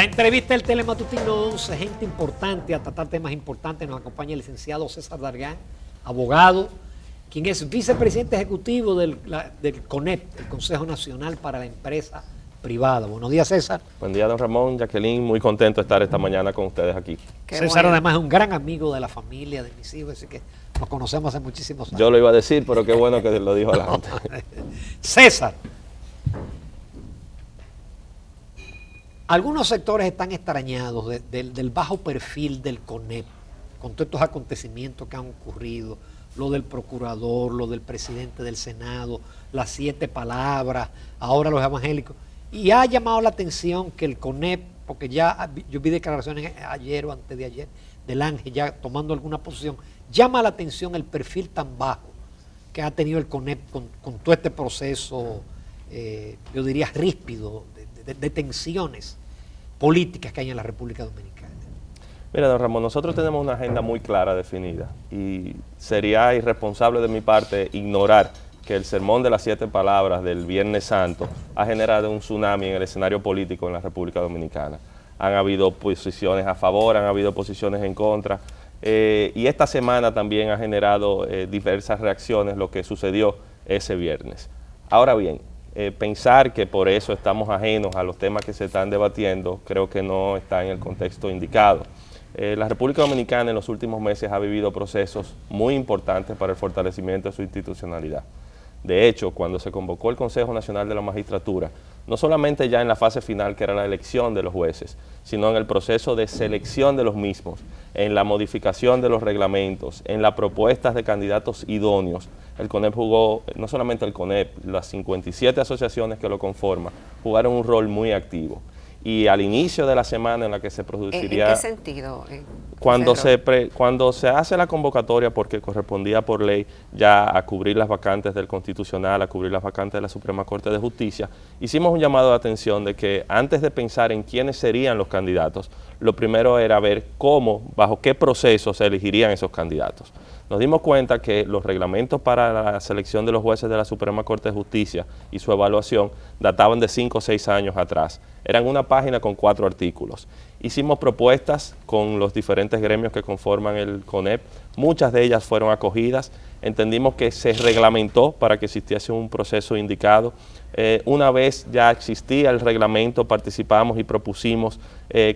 La entrevista del Telematutino 11, gente importante a tratar temas importantes. Nos acompaña el licenciado César Dargan, abogado, quien es vicepresidente ejecutivo del CONEP, el Consejo Nacional para la Empresa Privada. Buenos días, César. Buen día, don Ramón, Jacqueline, muy contento de estar esta mañana con ustedes aquí. César además es un gran amigo de la familia, de mis hijos, así que nos conocemos hace muchísimos años. Yo lo iba a decir, pero qué bueno que lo dijo adelante. César, algunos sectores están extrañados del bajo perfil del CONEP, con todos estos acontecimientos que han ocurrido, lo del procurador, lo del presidente del Senado, las 7 palabras, ahora los evangélicos, y ha llamado la atención que el CONEP, porque ya yo vi declaraciones ayer o antes de ayer del Ángel ya tomando alguna posición, llama la atención el perfil tan bajo que ha tenido el CONEP con todo este proceso, yo diría ríspido, de tensiones políticas que hay en la República Dominicana. Mira, don Ramón, nosotros tenemos una agenda muy clara, definida, y sería irresponsable de mi parte ignorar que el sermón de las 7 palabras del Viernes Santo ha generado un tsunami en el escenario político en la República Dominicana. Han habido posiciones a favor, han habido posiciones en contra, y esta semana también ha generado diversas reacciones lo que sucedió ese viernes. Ahora bien, pensar que por eso estamos ajenos a los temas que se están debatiendo, creo que no está en el contexto indicado. La República Dominicana en los últimos meses ha vivido procesos muy importantes para el fortalecimiento de su institucionalidad. De hecho, cuando se convocó el Consejo Nacional de la Magistratura, no solamente ya en la fase final, que era la elección de los jueces, sino en el proceso de selección de los mismos, en la modificación de los reglamentos, en las propuestas de candidatos idóneos, el CONEP jugó, no solamente el CONEP, las 57 asociaciones que lo conforman, jugaron un rol muy activo. Y al inicio de la semana en la que se produciría... ¿En qué sentido? Cuando se hace la convocatoria, porque correspondía por ley ya a cubrir las vacantes del Constitucional, a cubrir las vacantes de la Suprema Corte de Justicia, hicimos un llamado de atención de que antes de pensar en quiénes serían los candidatos, lo primero era ver cómo, bajo qué proceso se elegirían esos candidatos. Nos dimos cuenta que los reglamentos para la selección de los jueces de la Suprema Corte de Justicia y su evaluación databan de 5 o 6 años atrás. Eran una página con 4 artículos. Hicimos propuestas con los diferentes gremios que conforman el CONEP, muchas de ellas fueron acogidas, entendimos que se reglamentó para que existiese un proceso indicado. Una vez ya existía el reglamento, participamos y propusimos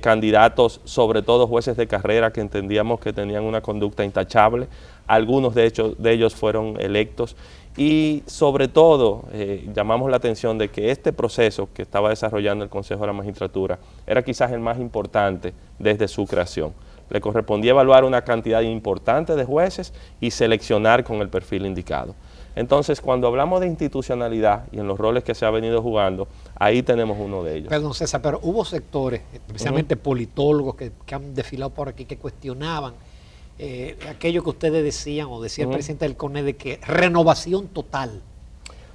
candidatos, sobre todo jueces de carrera que entendíamos que tenían una conducta intachable. Algunos de ellos fueron electos y sobre todo llamamos la atención de que este proceso que estaba desarrollando el Consejo de la Magistratura era quizás el más importante desde su creación. Le correspondía evaluar una cantidad importante de jueces y seleccionar con el perfil indicado. Entonces, cuando hablamos de institucionalidad y en los roles que se ha venido jugando, ahí tenemos uno de ellos. Perdón, César, pero hubo sectores, especialmente politólogos que han desfilado por aquí, que cuestionaban aquello que ustedes decían, o decía el presidente del CONEP, de que renovación total.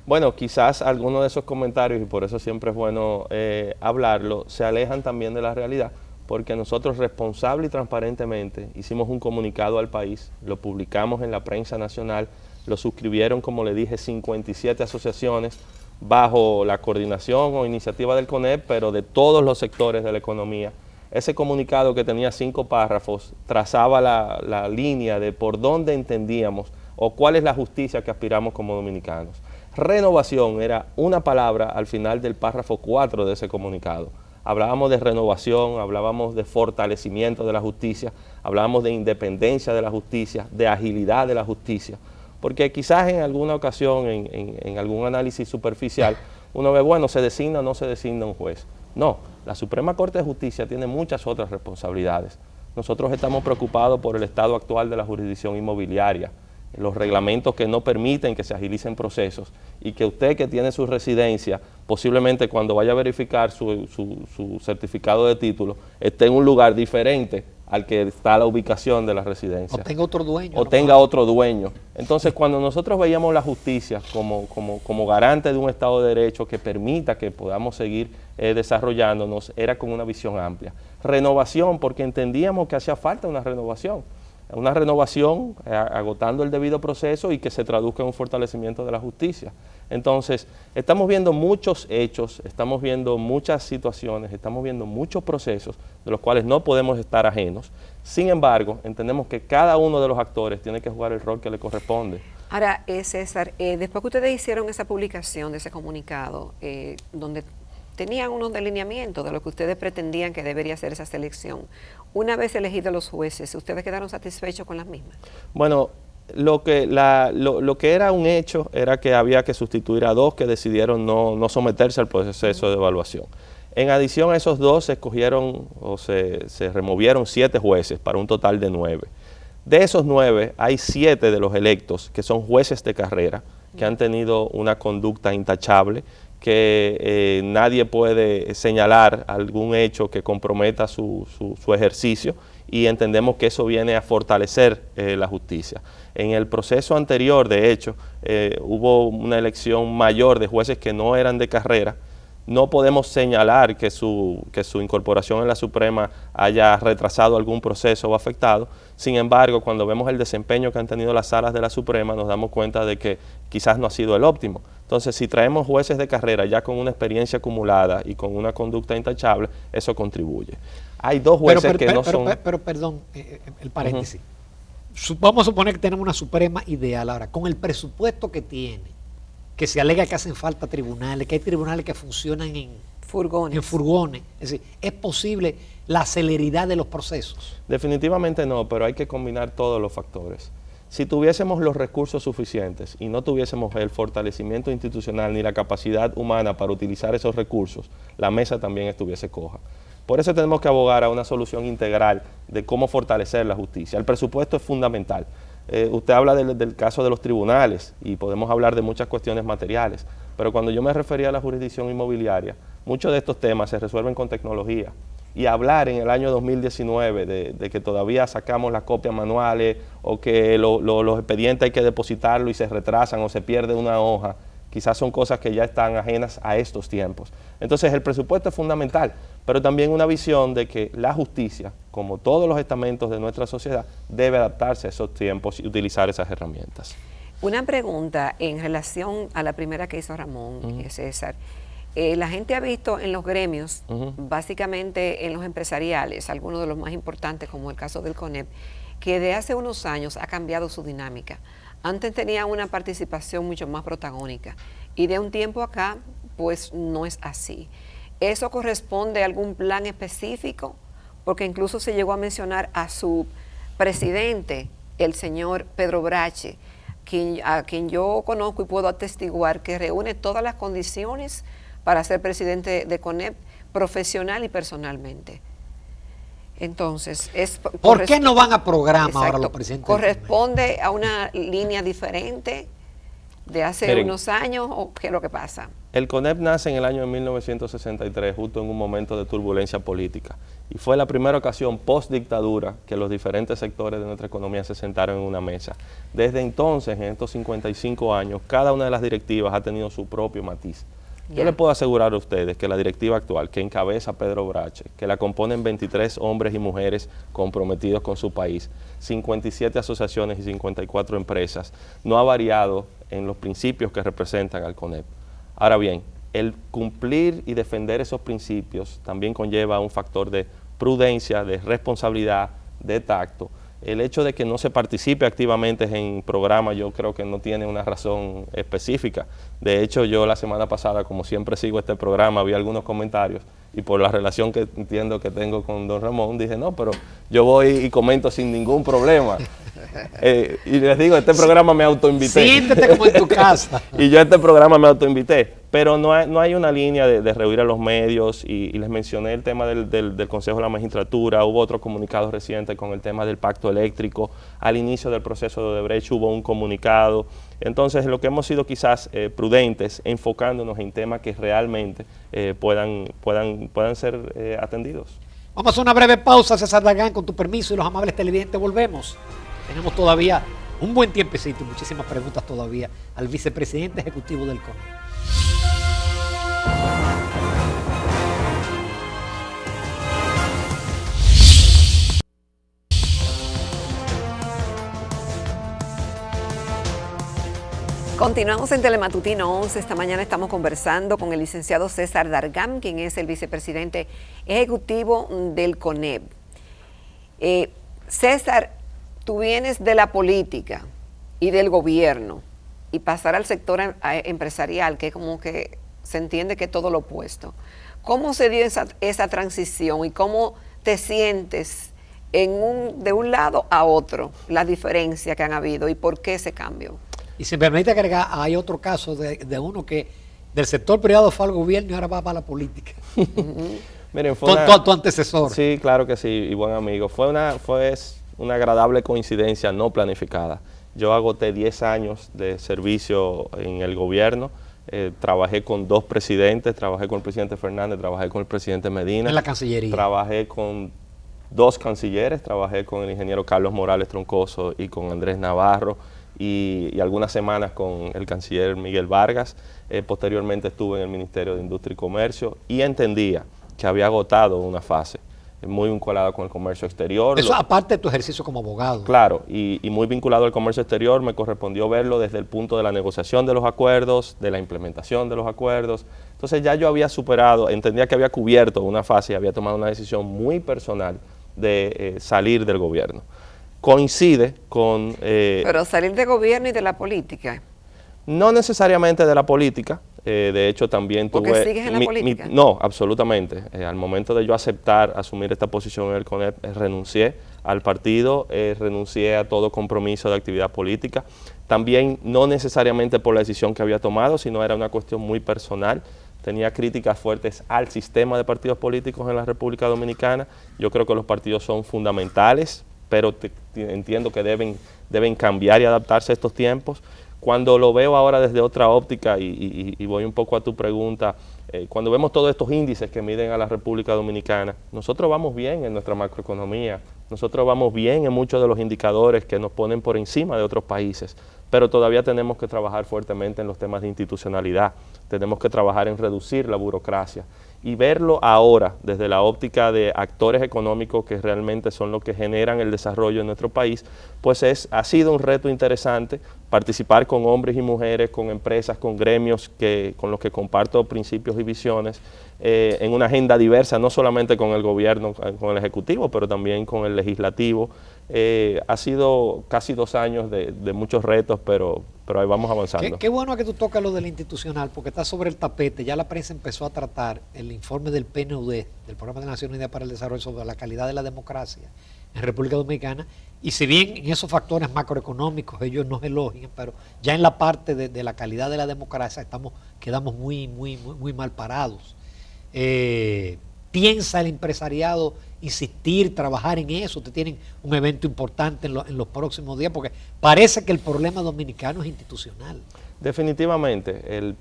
Bueno, quizás algunos de esos comentarios, y por eso siempre es bueno hablarlo, se alejan también de la realidad, porque nosotros responsable y transparentemente hicimos un comunicado al país, lo publicamos en la prensa nacional, lo suscribieron, como le dije, 57 asociaciones bajo la coordinación o iniciativa del CONEP, pero de todos los sectores de la economía. Ese comunicado, que tenía 5 párrafos, trazaba la línea de por dónde entendíamos o cuál es la justicia que aspiramos como dominicanos. Renovación era una palabra al final del párrafo 4 de ese comunicado. Hablábamos de renovación, hablábamos de fortalecimiento de la justicia, hablábamos de independencia de la justicia, de agilidad de la justicia, porque quizás en alguna ocasión, en algún análisis superficial, uno ve, bueno, ¿se designa o no se designa un juez? No, la Suprema Corte de Justicia tiene muchas otras responsabilidades. Nosotros estamos preocupados por el estado actual de la jurisdicción inmobiliaria, los reglamentos que no permiten que se agilicen procesos y que usted, que tiene su residencia, posiblemente cuando vaya a verificar su certificado de título, esté en un lugar diferente al que está la ubicación de la residencia. O tenga otro dueño. O tenga otro dueño. Entonces, cuando nosotros veíamos la justicia como garante de un Estado de Derecho que permita que podamos seguir desarrollándonos, era con una visión amplia. Renovación, porque entendíamos que hacía falta una renovación. una renovación agotando el debido proceso y que se traduzca en un fortalecimiento de la justicia. Entonces, estamos viendo muchos hechos, estamos viendo muchas situaciones, estamos viendo muchos procesos de los cuales no podemos estar ajenos. Sin embargo, entendemos que cada uno de los actores tiene que jugar el rol que le corresponde. Ahora, César, después que ustedes hicieron esa publicación de ese comunicado, donde tenían unos delineamientos de lo que ustedes pretendían que debería ser esa selección, una vez elegidos los jueces, ¿ustedes quedaron satisfechos con las mismas? Bueno, lo que era un hecho era que había que sustituir a 2 que decidieron no someterse al proceso de evaluación. En adición a esos 2 se escogieron o se removieron 7 jueces para un total de 9. De esos 9 hay 7 de los electos que son jueces de carrera, que han tenido una conducta intachable, que nadie puede señalar algún hecho que comprometa su ejercicio, y entendemos que eso viene a fortalecer la justicia. En el proceso anterior, de hecho, hubo una elección mayor de jueces que no eran de carrera. No podemos señalar que su incorporación en la Suprema haya retrasado algún proceso o afectado. Sin embargo, cuando vemos el desempeño que han tenido las salas de la Suprema, nos damos cuenta de que quizás no ha sido el óptimo. Entonces, si traemos jueces de carrera ya con una experiencia acumulada y con una conducta intachable, eso contribuye. Hay 2 jueces que no son... Pero perdón, el paréntesis. Vamos a suponer que tenemos una Suprema ideal ahora, con el presupuesto que tiene, que se alega que hacen falta tribunales, que hay tribunales que funcionan en furgones. Es decir, ¿es posible la celeridad de los procesos? Definitivamente no, pero hay que combinar todos los factores. Si tuviésemos los recursos suficientes y no tuviésemos el fortalecimiento institucional ni la capacidad humana para utilizar esos recursos, la mesa también estuviese coja. Por eso tenemos que abogar a una solución integral de cómo fortalecer la justicia. El presupuesto es fundamental. Usted habla del caso de los tribunales y podemos hablar de muchas cuestiones materiales, pero cuando yo me refería a la jurisdicción inmobiliaria, muchos de estos temas se resuelven con tecnología. Y hablar en el año 2019 de que todavía sacamos las copias manuales o que los expedientes hay que depositarlo y se retrasan o se pierde una hoja, quizás son cosas que ya están ajenas a estos tiempos. Entonces el presupuesto es fundamental, pero también una visión de que la justicia, como todos los estamentos de nuestra sociedad, debe adaptarse a esos tiempos y utilizar esas herramientas. Una pregunta en relación a la primera que hizo Ramón, César. La gente ha visto en los gremios, básicamente en los empresariales, algunos de los más importantes como el caso del CONEP, que de hace unos años ha cambiado su dinámica. Antes tenía una participación mucho más protagónica y de un tiempo acá pues no es así. ¿Eso corresponde a algún plan específico? Porque incluso se llegó a mencionar a su presidente, el señor Pedro Brache, a quien yo conozco y puedo atestiguar que reúne todas las condiciones para ser presidente de CONEP profesional y personalmente. Entonces, ¿por qué no van a programa ahora los presidentes? ¿Corresponde a una línea diferente de hace unos años o qué es lo que pasa? El CONEP nace en el año 1963, justo en un momento de turbulencia política. Y fue la primera ocasión post-dictadura que los diferentes sectores de nuestra economía se sentaron en una mesa. Desde entonces, en estos 55 años, cada una de las directivas ha tenido su propio matiz. Yo le puedo asegurar a ustedes que la directiva actual, que encabeza Pedro Brache, que la componen 23 hombres y mujeres comprometidos con su país, 57 asociaciones y 54 empresas, no ha variado en los principios que representan al CONEP. Ahora bien, el cumplir y defender esos principios también conlleva un factor de prudencia, de responsabilidad, de tacto. El hecho de que no se participe activamente en programas yo creo que no tiene una razón específica. De hecho, yo la semana pasada, como siempre sigo este programa, vi algunos comentarios y por la relación que entiendo que tengo con don Ramón, dije, no, pero yo voy y comento sin ningún problema. Y les digo, este programa me autoinvité. Siéntete como en tu casa. Y yo a este programa me autoinvité. Pero no hay una línea de reunir a los medios y les mencioné el tema del Consejo de la Magistratura. Hubo otro comunicado reciente con el tema del pacto eléctrico. Al inicio del proceso de Odebrecht hubo un comunicado. Entonces, lo que hemos sido quizás prudentes, enfocándonos en temas que realmente puedan ser atendidos. Vamos a una breve pausa, César Dagán, con tu permiso y los amables televidentes volvemos. Tenemos todavía un buen tiempecito y muchísimas preguntas todavía al vicepresidente ejecutivo del CONEP. Continuamos en Telematutino 11. Esta mañana estamos conversando con el licenciado César Dargam, quien es el vicepresidente ejecutivo del CONEP. César, tú vienes de la política y del gobierno y pasar al sector empresarial, que como que se entiende que es todo lo opuesto. ¿Cómo se dio esa transición y cómo te sientes de un lado a otro, la diferencia que han habido y por qué ese cambio? Y si me permite agregar, hay otro caso de uno que del sector privado fue al gobierno y ahora va para la política. Miren, tu antecesor. Sí, claro que sí, y buen amigo. Fue una agradable coincidencia no planificada. Yo agoté 10 años de servicio en el gobierno. Trabajé con 2 presidentes, trabajé con el presidente Fernández, trabajé con el presidente Medina. En la Cancillería. Trabajé con 2 cancilleres, trabajé con el ingeniero Carlos Morales Troncoso y con Andrés Navarro. Y algunas semanas con el canciller Miguel Vargas. Posteriormente estuve en el Ministerio de Industria y Comercio y entendía que había agotado una fase muy vinculada con el comercio exterior. Eso aparte de tu ejercicio como abogado. Claro, y muy vinculado al comercio exterior, me correspondió verlo desde el punto de la negociación de los acuerdos, de la implementación de los acuerdos. Entonces ya yo había superado, entendía que había cubierto una fase y había tomado una decisión muy personal de salir del gobierno. Coincide con... Pero salir de gobierno y de la política. No necesariamente de la política, de hecho también tuve... ¿Porque sigues en la política? No, absolutamente. Al momento de yo aceptar asumir esta posición en el CONEP, renuncié al partido, renuncié a todo compromiso de actividad política. También no necesariamente por la decisión que había tomado, sino era una cuestión muy personal. Tenía críticas fuertes al sistema de partidos políticos en la República Dominicana. Yo creo que los partidos son fundamentales, pero entiendo que deben cambiar y adaptarse a estos tiempos. Cuando lo veo ahora desde otra óptica, y voy un poco a tu pregunta, cuando vemos todos estos índices que miden a la República Dominicana, nosotros vamos bien en nuestra macroeconomía, nosotros vamos bien en muchos de los indicadores que nos ponen por encima de otros países, pero todavía tenemos que trabajar fuertemente en los temas de institucionalidad, tenemos que trabajar en reducir la burocracia. Y verlo ahora desde la óptica de actores económicos que realmente son los que generan el desarrollo en nuestro país, pues ha sido un reto interesante participar con hombres y mujeres, con empresas, con gremios con los que comparto principios y visiones, en una agenda diversa, no solamente con el gobierno, con el ejecutivo, pero también con el legislativo. Ha sido casi 2 años de muchos retos, pero ahí vamos avanzando. Qué bueno que tú tocas lo del institucional, porque está sobre el tapete. Ya la prensa empezó a tratar el informe del PNUD, del Programa de Naciones Unidas para el Desarrollo, sobre la calidad de la democracia en República Dominicana. Y si bien en esos factores macroeconómicos ellos nos elogian, pero ya en la parte de la calidad de la democracia quedamos muy mal parados. ¿Piensa el empresariado insistir, trabajar en eso? Ustedes tienen un evento importante en los próximos días, porque parece que el problema dominicano es institucional. Definitivamente, el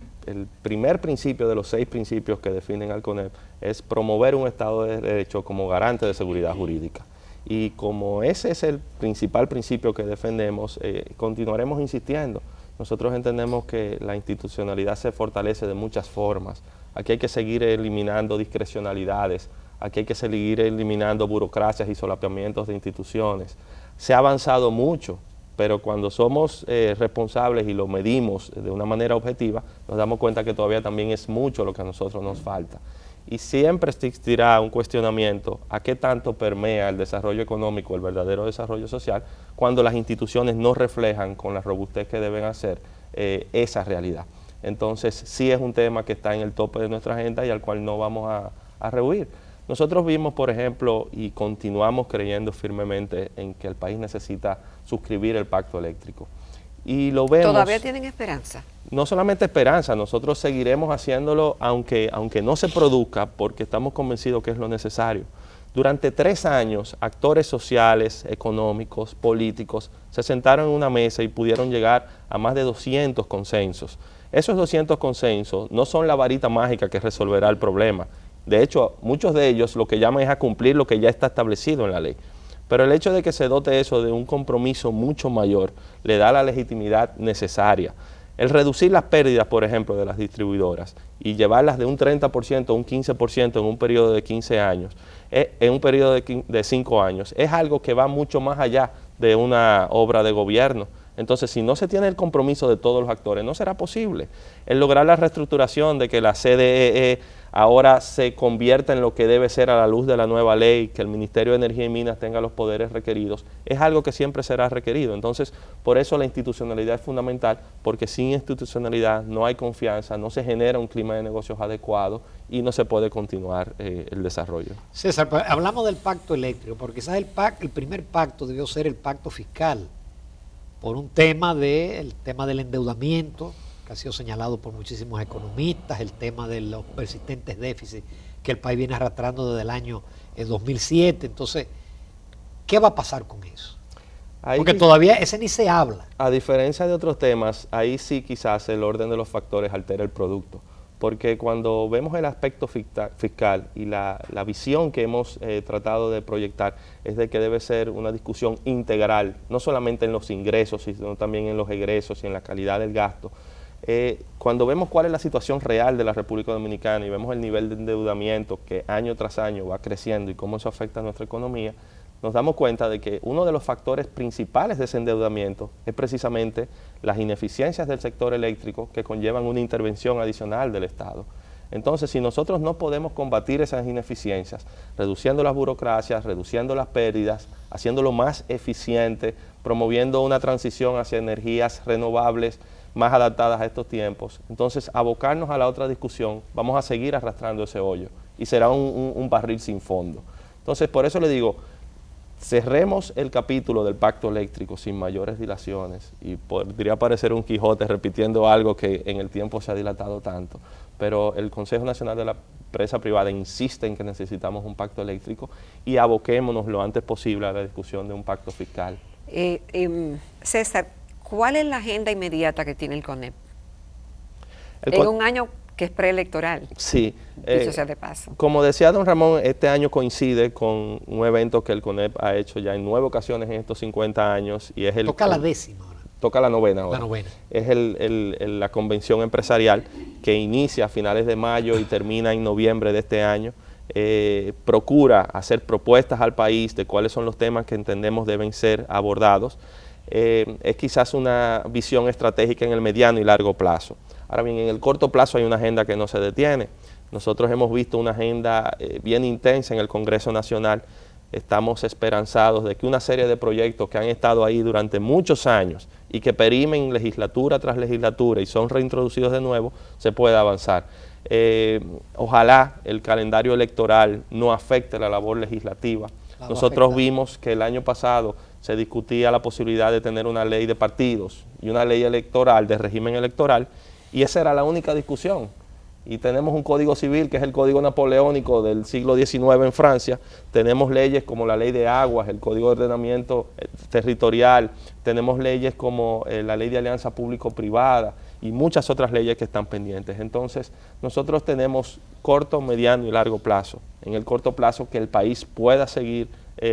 primer principio de los 6 principios que definen al CONEP es promover un Estado de Derecho como garante de seguridad jurídica. Y como ese es el principal principio que defendemos, continuaremos insistiendo. Nosotros entendemos que la institucionalidad se fortalece de muchas formas. Aquí hay que seguir eliminando discrecionalidades, aquí hay que seguir eliminando burocracias y solapamientos de instituciones. Se ha avanzado mucho, pero cuando somos responsables y lo medimos de una manera objetiva, nos damos cuenta que todavía también es mucho lo que a nosotros nos falta. Y siempre existirá un cuestionamiento a qué tanto permea el desarrollo económico, el verdadero desarrollo social, cuando las instituciones no reflejan con la robustez que deben hacer esa realidad. Entonces sí es un tema que está en el tope de nuestra agenda y al cual no vamos a rehuir. Nosotros vimos, por ejemplo, y continuamos creyendo firmemente en que el país necesita suscribir el pacto eléctrico. Y lo vemos. ¿Todavía tienen esperanza? No solamente esperanza, nosotros seguiremos haciéndolo aunque no se produzca, porque estamos convencidos que es lo necesario. Durante 3 años, actores sociales, económicos, políticos, se sentaron en una mesa y pudieron llegar a más de 200 consensos. Esos 200 consensos no son la varita mágica que resolverá el problema. De hecho, muchos de ellos lo que llaman es a cumplir lo que ya está establecido en la ley. Pero el hecho de que se dote eso de un compromiso mucho mayor le da la legitimidad necesaria. El reducir las pérdidas, por ejemplo, de las distribuidoras y llevarlas de un 30% a un 15% en un periodo de 15 años, en un periodo de 5 años, es algo que va mucho más allá de una obra de gobierno. Entonces, si no se tiene el compromiso de todos los actores, no será posible. El lograr la reestructuración de que la CDEE ahora se convierta en lo que debe ser a la luz de la nueva ley, que el Ministerio de Energía y Minas tenga los poderes requeridos, es algo que siempre será requerido. Entonces, por eso la institucionalidad es fundamental, porque sin institucionalidad no hay confianza, no se genera un clima de negocios adecuado y no se puede continuar el desarrollo. César, hablamos del pacto eléctrico, porque quizás el primer pacto debió ser el pacto fiscal, por un tema del endeudamiento, que ha sido señalado por muchísimos economistas, el tema de los persistentes déficits que el país viene arrastrando desde el año 2007. Entonces, ¿qué va a pasar con eso? Porque todavía ese ni se habla. A diferencia de otros temas, ahí sí quizás el orden de los factores altera el producto. Porque cuando vemos el aspecto fiscal y la visión que hemos tratado de proyectar es de que debe ser una discusión integral, no solamente en los ingresos, sino también en los egresos y en la calidad del gasto. Cuando vemos cuál es la situación real de la República Dominicana y vemos el nivel de endeudamiento que año tras año va creciendo y cómo eso afecta a nuestra economía, nos damos cuenta de que uno de los factores principales de ese endeudamiento es precisamente las ineficiencias del sector eléctrico que conllevan una intervención adicional del Estado. Entonces, si nosotros no podemos combatir esas ineficiencias, reduciendo las burocracias, reduciendo las pérdidas, haciéndolo más eficiente, promoviendo una transición hacia energías renovables más adaptadas a estos tiempos, entonces abocarnos a la otra discusión, vamos a seguir arrastrando ese hoyo y será un barril sin fondo. Entonces, por eso le digo, cerremos el capítulo del pacto eléctrico sin mayores dilaciones, y podría parecer un Quijote repitiendo algo que en el tiempo se ha dilatado tanto, pero el Consejo Nacional de la Empresa Privada insiste en que necesitamos un pacto eléctrico y aboquémonos lo antes posible a la discusión de un pacto fiscal. César, ¿cuál es la agenda inmediata que tiene el CONEP? En un año que es preelectoral. Sí. Dicho sea de paso. Como decía don Ramón, este año coincide con un evento que el CONEP ha hecho ya en 9 ocasiones en estos 50 años. Y es toca la 10ª ahora. Toca la 9ª ahora. La 9ª. Es la convención empresarial que inicia a finales de mayo y termina en noviembre de este año. Procura hacer propuestas al país de cuáles son los temas que entendemos deben ser abordados. Es quizás una visión estratégica en el mediano y largo plazo. Ahora bien, en el corto plazo hay una agenda que no se detiene. Nosotros hemos visto una agenda bien intensa en el Congreso Nacional. Estamos esperanzados de que una serie de proyectos que han estado ahí durante muchos años y que perimen legislatura tras legislatura y son reintroducidos de nuevo, se pueda avanzar. Ojalá el calendario electoral no afecte la labor legislativa. Nosotros vimos que el año pasado se discutía la posibilidad de tener una ley de partidos y una ley electoral, de régimen electoral, y esa era la única discusión. Y tenemos un código civil que es el código napoleónico del siglo XIX en Francia, tenemos leyes como la ley de aguas, el código de ordenamiento territorial, tenemos leyes como la ley de alianza público-privada y muchas otras leyes que están pendientes. Entonces, nosotros tenemos corto, mediano y largo plazo. En el corto plazo que el país pueda seguir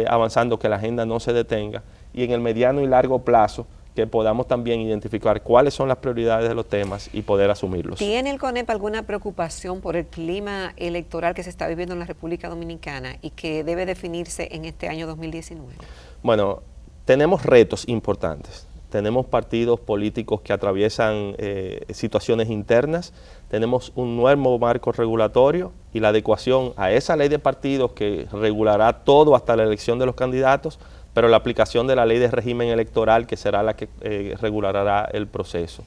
avanzando, que la agenda no se detenga, y en el mediano y largo plazo que podamos también identificar cuáles son las prioridades de los temas y poder asumirlos. ¿Tiene el CONEP alguna preocupación por el clima electoral que se está viviendo en la República Dominicana y que debe definirse en este año 2019? Bueno, tenemos retos importantes. Tenemos partidos políticos que atraviesan situaciones internas, tenemos un nuevo marco regulatorio y la adecuación a esa ley de partidos que regulará todo hasta la elección de los candidatos, pero la aplicación de la ley de régimen electoral que será la que regulará el proceso.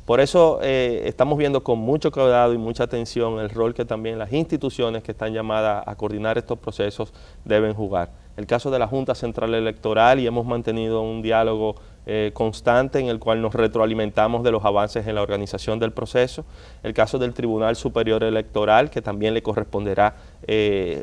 Por eso estamos viendo con mucho cuidado y mucha atención el rol que también las instituciones que están llamadas a coordinar estos procesos deben jugar. El caso de la Junta Central Electoral, y hemos mantenido un diálogo constante en el cual nos retroalimentamos de los avances en la organización del proceso. El caso del Tribunal Superior Electoral, que también le corresponderá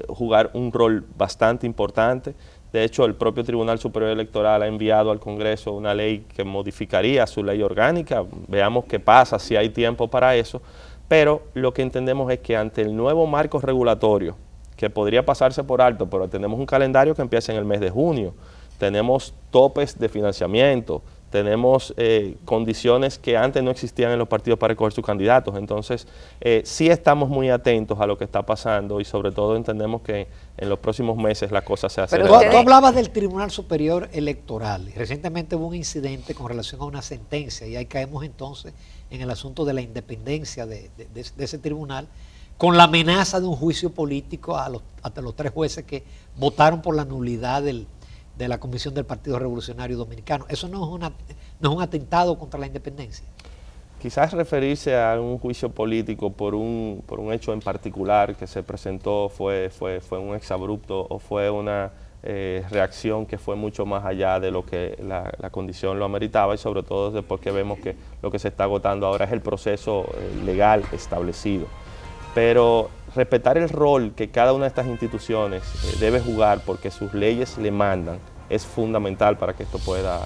jugar un rol bastante importante. De hecho, el propio Tribunal Superior Electoral ha enviado al Congreso una ley que modificaría su ley orgánica. Veamos qué pasa, si hay tiempo para eso. Pero lo que entendemos es que ante el nuevo marco regulatorio, que podría pasarse por alto, pero tenemos un calendario que empieza en el mes de junio, tenemos topes de financiamiento, tenemos condiciones que antes no existían en los partidos para escoger sus candidatos. Entonces, sí estamos muy atentos a lo que está pasando y sobre todo entendemos que en los próximos meses la cosa se hace. Pero tú hablabas del Tribunal Superior Electoral. Recientemente hubo un incidente con relación a una sentencia y ahí caemos entonces en el asunto de la independencia de ese tribunal, con la amenaza de un juicio político hasta los 3 jueces que votaron por la nulidad de la Comisión del Partido Revolucionario Dominicano. ¿Eso no es un atentado contra la independencia? Quizás referirse a un juicio político por un hecho en particular que se presentó fue un exabrupto o fue una reacción que fue mucho más allá de lo que la condición lo ameritaba, y sobre todo después que vemos que lo que se está agotando ahora es el proceso legal establecido. Pero respetar el rol que cada una de estas instituciones debe jugar porque sus leyes le mandan es fundamental para que esto pueda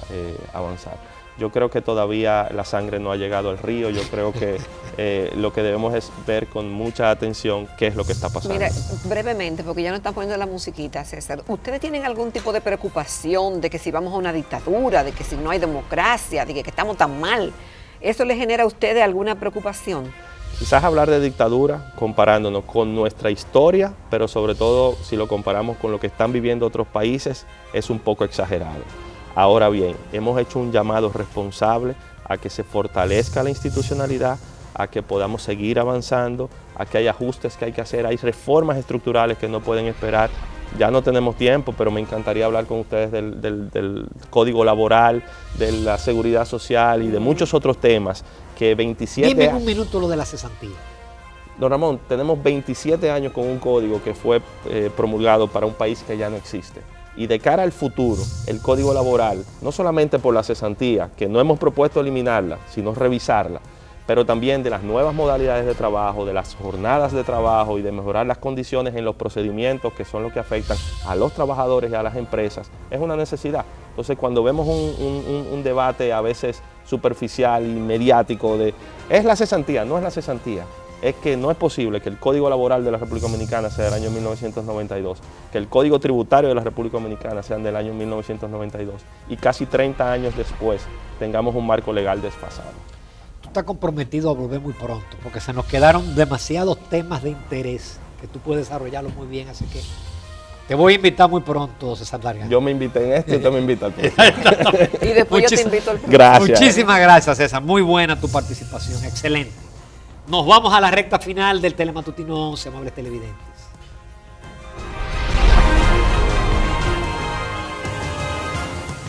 avanzar. Yo creo que todavía la sangre no ha llegado al río. Yo creo que lo que debemos es ver con mucha atención qué es lo que está pasando. Mira, brevemente, porque ya no están poniendo la musiquita, César. ¿Ustedes tienen algún tipo de preocupación de que si vamos a una dictadura, de que si no hay democracia, de que estamos tan mal? ¿Eso les genera a ustedes alguna preocupación? Quizás hablar de dictadura comparándonos con nuestra historia, pero sobre todo si lo comparamos con lo que están viviendo otros países, es un poco exagerado. Ahora bien, hemos hecho un llamado responsable a que se fortalezca la institucionalidad, a que podamos seguir avanzando, a que hay ajustes que hay que hacer, hay reformas estructurales que no pueden esperar. Ya no tenemos tiempo, pero me encantaría hablar con ustedes del código laboral, de la seguridad social y de muchos otros temas que 27 Dime en un minuto lo de la cesantía. Don Ramón, tenemos 27 años con un código que fue promulgado para un país que ya no existe. Y de cara al futuro, el código laboral, no solamente por la cesantía, que no hemos propuesto eliminarla, sino revisarla, pero también de las nuevas modalidades de trabajo, de las jornadas de trabajo y de mejorar las condiciones en los procedimientos que son los que afectan a los trabajadores y a las empresas, es una necesidad. Entonces, cuando vemos un debate a veces superficial y mediático de ¿es la cesantía? No es la cesantía. Es que no es posible que el Código Laboral de la República Dominicana sea del año 1992, que el Código Tributario de la República Dominicana sea del año 1992 y casi 30 años después tengamos un marco legal desfasado. Tú estás comprometido a volver muy pronto, porque se nos quedaron demasiados temas de interés que tú puedes desarrollarlos muy bien, así que te voy a invitar muy pronto, César Dargan. Yo me invité en este y usted me invita al próximo. Y después yo te invito al próximo. Gracias. Muchísimas gracias, César. Muy buena tu participación, excelente. Nos vamos a la recta final del Telematutino 11, amables televidentes.